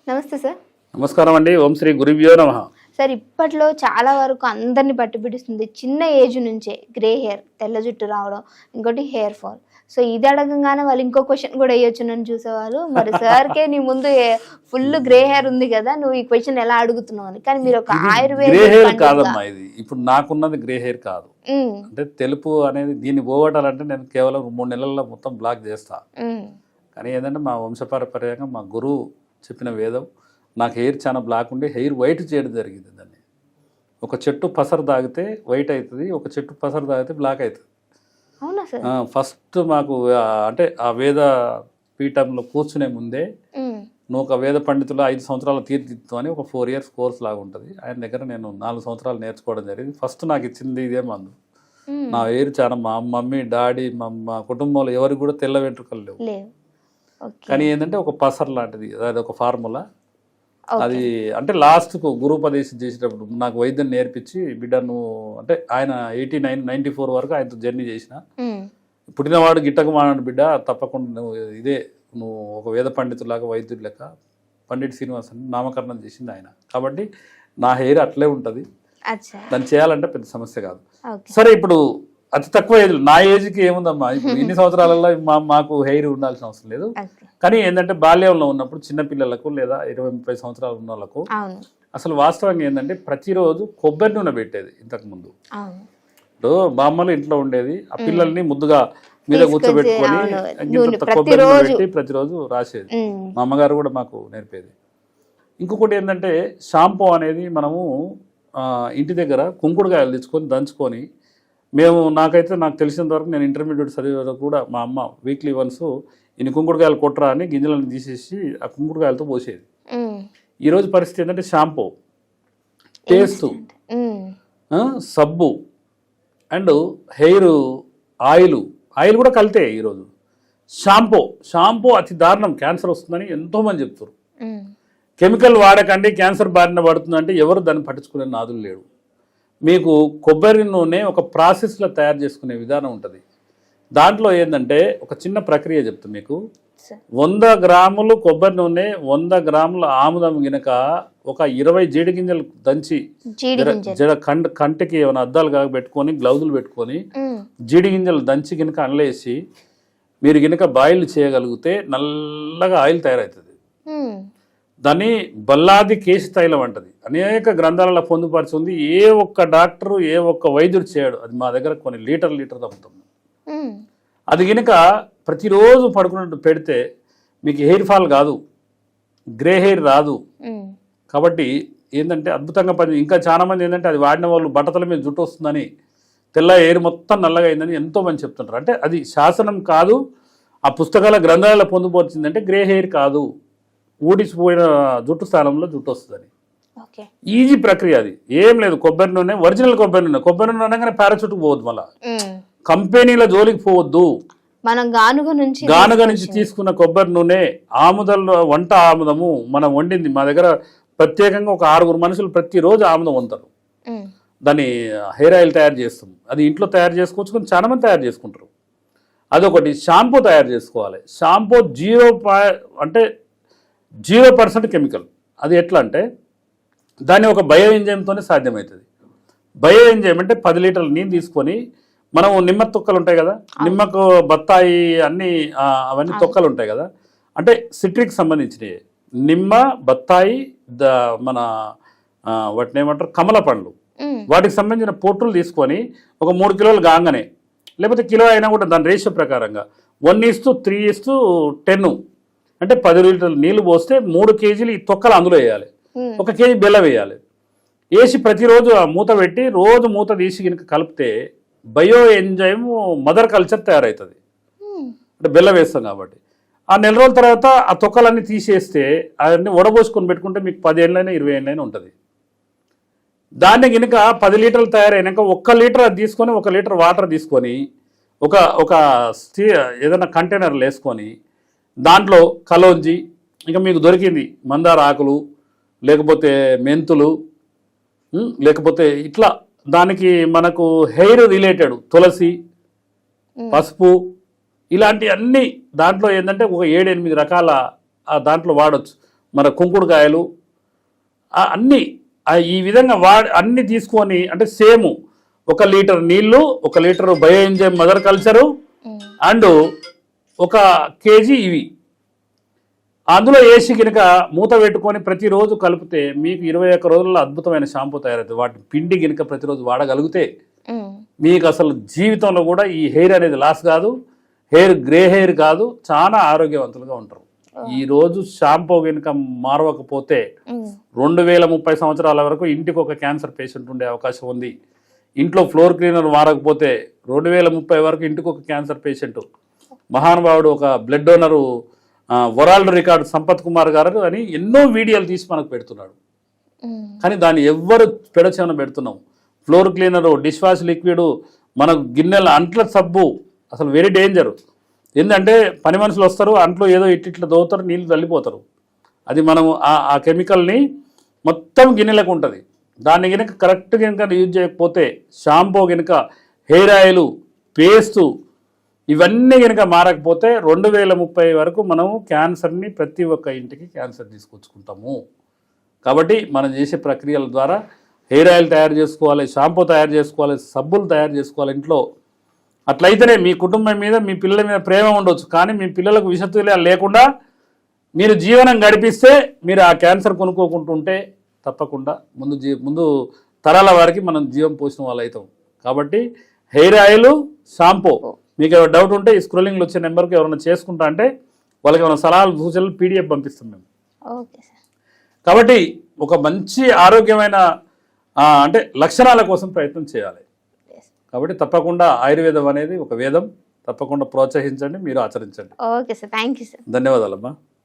నమస్తే సార్. నమస్కారం అండి. ఓం శ్రీ గురుభ్యో నమః. సార్, ఇప్పట్లో చాలా వరకు అందరిని పట్టిపిడిస్తుంది చిన్న ఏజ్ నుంచే గ్రే హెయిర్, తెల్ల జుట్టు రావడం, ఇంకోటి హెయిర్ ఫాల్. సో ఇది అడగంగానే వాళ్ళు ఇంకో క్వశ్చన్ కూడా వేయొచ్చు నన్ను చూసేవాళ్ళు, మరి సార్కే నీ ముందు ఫుల్ గ్రే హెయిర్ ఉంది కదా, నువ్వు ఈ క్వశ్చన్ ఎలా అడుగుతున్నావు అని. కానీ మీరు ఒక గ్రే హెయిర్ కాదమ్మా, ఇది ఇప్పుడు నాకున్నది గ్రే హెయిర్ కాదు. అంటే తెలుపు అనేది దీన్ని పోగొట్టాలంటే నేను కేవలం 3 నెలల్లో మొత్తం బ్లాక్ చేస్తా. కానీ ఏంటంటే మా వంశపారపర్యంగా మా గురువు చెప్పిన వేదం, నాకు హెయిర్ చాలా బ్లాక్ ఉండి హెయిర్ వైట్ చేయడం జరిగింది. దాన్ని ఒక చెట్టు పసరు తాగితే వైట్ అవుతుంది, ఒక చెట్టు పసరు తాగితే బ్లాక్ అవుతుంది. ఫస్ట్ మాకు అంటే ఆ వేద పీఠంలో కూర్చునే ముందే నువ్వు ఒక వేద పండితులు 5 సంవత్సరాలు తీర్చిదిద్దు అని ఒక 4 years కోర్స్ లాగా ఉంటుంది. ఆయన దగ్గర నేను 4 సంవత్సరాలు నేర్చుకోవడం జరిగింది. ఫస్ట్ నాకు ఇచ్చింది ఇదే మందు. నా హెయిర్ చాలా మా మమ్మీ డాడీ మా కుటుంబంలో ఎవరికి కూడా తెల్ల వెంట్రుకలు లేవు. కానీ ఏంటంటే ఒక పసర్ లాంటిది, అది ఒక ఫార్ములా. అది అంటే లాస్ట్కు గురుపదేశం చేసేటప్పుడు నాకు వైద్యం నేర్పించి, బిడ్డ నువ్వు అంటే ఆయన 89, 94 వరకు ఆయనతో జర్నీ చేసిన, పుట్టినవాడు గిట్టకు మానాడు బిడ్డ, తప్పకుండా నువ్వు ఇదే నువ్వు ఒక వేద పండితులాగా వైద్యుడు లెక్క పండిట్ శ్రీనివాస్ అని నామకరణం చేసింది ఆయన. కాబట్టి నా హెయిర్ అట్లే ఉంటుంది, దాన్ని చేయాలంటే పెద్ద సమస్య కాదు. సరే, ఇప్పుడు అతి తక్కువ ఏజ్, నా ఏజ్కి ఏముందమ్మా, ఇప్పుడు ఇన్ని సంవత్సరాలలో మాకు హెయిర్ ఉండాల్సిన అవసరం లేదు. కానీ ఏంటంటే బాల్యంలో ఉన్నప్పుడు చిన్నపిల్లలకు లేదా 20-30 సంవత్సరాలు ఉన్న వాళ్ళకు అసలు వాస్తవంగా ఏంటంటే ప్రతిరోజు కొబ్బరి నూనె పెట్టేది. ఇంతకుముందు ఇప్పుడు బామ్మలు ఇంట్లో ఉండేది, ఆ పిల్లల్ని ముద్దుగా మీద కూర్చోబెట్టుకొని కొబ్బరి నూనె పెట్టి ప్రతిరోజు రాసేది. మా అమ్మగారు కూడా మాకు నేర్పేది. ఇంకొకటి ఏంటంటే షాంపూ అనేది మనము ఇంటి దగ్గర కుంకుడుకాయలు తెచ్చుకొని దంచుకొని, నాకు తెలిసినంత వరకు నేను ఇంటర్మీడియట్ చదివే కూడా మా అమ్మ వీక్లీ వన్స్ ఇన్ని కుంకుడుకాయలు కొట్టరా అని గింజలను తీసేసి ఆ కుంకుడుకాయలతో పోసేది. ఈరోజు పరిస్థితి ఏంటంటే షాంపూ, పేస్టు, సబ్బు అండ్ హెయిర్ ఆయిల్ కూడా కలితే. ఈరోజు షాంపూ అతి దారుణం, క్యాన్సర్ వస్తుందని ఎంతోమంది చెప్తారు. కెమికల్ వాడకండి, క్యాన్సర్ బారిన పడుతుందంటే ఎవరు దాన్ని పట్టించుకునే నాదులు లేడు. మీకు కొబ్బరి నూనె ఒక ప్రాసెస్లో తయారు చేసుకునే విధానం ఉంటుంది. దాంట్లో ఏంటంటే ఒక చిన్న ప్రక్రియ చెప్తాను మీకు. 100 గ్రాములు కొబ్బరి నూనె, 100 గ్రాముల ఆముదం గినక ఒక 20 జీడి గింజలు దంచి కంటికి ఏమైనా అద్దాలు కాక పెట్టుకొని, గ్లౌజులు పెట్టుకొని జీడి గింజలు దంచి గినక అనలేసి మీరు గినక బాయిల్ చేయగలిగితే నల్లగా ఆయిల్ తయారవుతుంది. దాన్ని బల్లాది కేశ తైలం అంటది. అనేక గ్రంథాలలో పొందుపరిచింది. ఏ ఒక్క డాక్టరు, ఏ ఒక్క వైద్యుడు చేయడు. అది మా దగ్గర కొన్ని లీటర్ అమ్ముతాం. అది గినక ప్రతిరోజు పడుకున్నట్టు పెడితే మీకు హెయిర్ ఫాల్ కాదు, గ్రే హెయిర్ రాదు. కాబట్టి ఏంటంటే అద్భుతంగా పని. ఇంకా చాలా మంది ఏంటంటే అది వాడిన వాళ్ళు బట్టతల మీద జుట్టు వస్తుందని, తెల్ల హెయిర్ మొత్తం నల్లగా అయిందని ఎంతోమంది చెప్తుంటారు. అంటే అది శాసనం కాదు, ఆ పుస్తకాల గ్రంథాలలో పొందుపరిచిందంటే గ్రే హెయిర్ కాదు, ఊడిచిపోయిన జుట్టు స్థానంలో జుట్టు వస్తుందని. ఈజీ ప్రక్రియ. అది ఏం లేదు. కొబ్బరి నూనె, ఒరిజినల్ కొబ్బరి నూనె అనగానే పారాచూట్కి పోవద్దు, మళ్ళా కంపెనీల జోలికి పోవద్దు. మనం గానుగ నుంచి తీసుకున్న కొబ్బరి నూనె, ఆముదంలో వంట ఆముదము మనం వండింది. మా దగ్గర ప్రత్యేకంగా ఒక 6 మనుషులు ప్రతిరోజు ఆముదం వంటారు. దాన్ని హెయిర్ ఆయిల్ తయారు చేస్తాం. అది ఇంట్లో తయారు చేసుకోవచ్చు, కానీ చాలా మంది తయారు చేసుకుంటారు. అదొకటి. షాంపూ తయారు చేసుకోవాలి. Shampoo 0% chemical. అది ఎట్లా అంటే దాన్ని ఒక బయో ఎంజైమ్తోనే సాధ్యమవుతుంది. బయో ఎంజైమ్ అంటే 10 లీటర్ల నీళ్ళు తీసుకొని, మనం నిమ్మ తొక్కలు ఉంటాయి కదా, నిమ్మకు బత్తాయి అవన్నీ తొక్కలు ఉంటాయి కదా, అంటే సిట్రిక్ సంబంధించినవి, నిమ్మ, బత్తాయి, మన వాటిని ఏమంటారు కమల పండ్లు, వాటికి సంబంధించిన పొట్టులు తీసుకొని ఒక 3 కిలోలు గాంగనే, లేకపోతే కిలో అయినా కూడా దాని రేషియో ప్రకారంగా 1:3:10 అంటే 10 లీటర్ల నీళ్లు పోస్తే 3 కేజీలు ఈ తొక్కలు అందులో వేయాలి. 1 కేజీ బెల్లం వేయాలి. వేసి ప్రతిరోజు ఆ మూత పెట్టి రోజు మూత తీసి కనుక కలిపితే బయో ఎంజైమ్ మదర్ కల్చర్ తయారవుతుంది. అంటే బెల్లం వేస్తాం కాబట్టి. ఆ నెల రోజుల తర్వాత ఆ తొక్కలన్నీ తీసేస్తే అవన్నీ వడబోసుకొని పెట్టుకుంటే మీకు 10 ఏళ్ళైనా 20 ఏళ్ళైనా ఉంటుంది. దాన్ని కనుక 10 లీటర్లు తయారైనాక 1 లీటర్ అది తీసుకొని 1 లీటర్ వాటర్ తీసుకొని ఒక ఏదైనా కంటైనర్లు వేసుకొని దాంట్లో కలోంజి, ఇంకా మీకు దొరికింది మందార ఆకులు, లేకపోతే మెంతులు, లేకపోతే ఇట్లా దానికి మనకు హెయిర్ రిలేటెడ్ తులసి, పసుపు, ఇలాంటి అన్ని దాంట్లో ఏంటంటే ఒక 7-8 రకాల దాంట్లో వాడచ్చు. మన కుంకుడుకాయలు అన్నీ ఈ విధంగా అన్ని తీసుకొని అంటే సేమ్ 1 లీటర్ నీళ్లు 1 litre bio enzyme mother culture and 1 KG ఇవి అందులో వేసి కనుక మూత పెట్టుకొని ప్రతిరోజు కలిపితే మీకు 21 రోజుల్లో అద్భుతమైన షాంపూ తయారవుతుంది. వాటి పిండి కనుక ప్రతిరోజు వాడగలిగితే మీకు అసలు జీవితంలో కూడా ఈ హెయిర్ అనేది లాస్ కాదు, గ్రే హెయిర్ కాదు, చాలా ఆరోగ్యవంతులుగా ఉంటారు. ఈ రోజు షాంపూ కనుక మారవకపోతే 2030 సంవత్సరాల వరకు ఇంటికి ఒక క్యాన్సర్ పేషెంట్ ఉండే అవకాశం ఉంది. ఇంట్లో ఫ్లోర్ క్లీనర్ మారకపోతే 2030 వరకు ఇంటికి ఒక క్యాన్సర్ పేషెంట్. మహానుభావుడు ఒక blood donor world record Sampath Kumar గారు అని ఎన్నో వీడియోలు తీసి మనకు పెడుతున్నాడు. కానీ దాన్ని ఎవ్వరు పెడచేమని పెడుతున్నాం. Floor cleaner, dish wash liquid, మన గిన్నెల అంట్ల సబ్బు అసలు వెరీ డేంజర్. ఏంటంటే పని మనుషులు వస్తారు, అంట్లో ఏదో ఇట్లా దోవుతారు, నీళ్ళు తల్లిపోతారు. అది మనం ఆ కెమికల్ని మొత్తం గిన్నెలకు ఉంటుంది. దాన్ని కనుక కరెక్ట్గా కనుక యూజ్ చేయకపోతే షాంపూ కనుక హెయిర్ ఆయిల్ పేస్టు ఇవన్నీ కనుక మారకపోతే 2030 వరకు మనము క్యాన్సర్ని ప్రతి ఒక్క ఇంటికి క్యాన్సర్ తీసుకొచ్చుకుంటాము. కాబట్టి మనం చేసే ప్రక్రియల ద్వారా హెయిర్ ఆయిల్ తయారు చేసుకోవాలి, షాంపూ తయారు చేసుకోవాలి, సబ్బులు తయారు చేసుకోవాలి ఇంట్లో. అట్లయితేనే మీ కుటుంబం మీద మీ పిల్లల మీద ప్రేమ ఉండొచ్చు, కానీ మీ పిల్లలకు విషతుల్యాలు లేకుండా మీరు జీవనం గడిపిస్తే మీరు ఆ క్యాన్సర్ కొనుక్కోకుంటుంటే తప్పకుండా ముందు తరాల వారికి మనం జీవం పోసిన వాళ్ళు అవుతాం. కాబట్టి హెయిర్ ఆయిల్, షాంపూ మీకు ఏమైనా డౌట్ ఉంటే ఈ స్క్రోలింగ్లో వచ్చే నెంబర్కి ఎవరైనా చేసుకుంటా అంటే వాళ్ళకి ఏమైనా సలహాలు సూచనలు PDF పంపిస్తాం మేము. కాబట్టి ఒక మంచి ఆరోగ్యమైన అంటే లక్షణాల కోసం ప్రయత్నం చేయాలి. కాబట్టి తప్పకుండా ఆయుర్వేదం అనేది ఒక వేదం. తప్పకుండా ప్రోత్సహించండి, మీరు ఆచరించండి. Okay sir, thank you sir. ధన్యవాదాలమ్మా.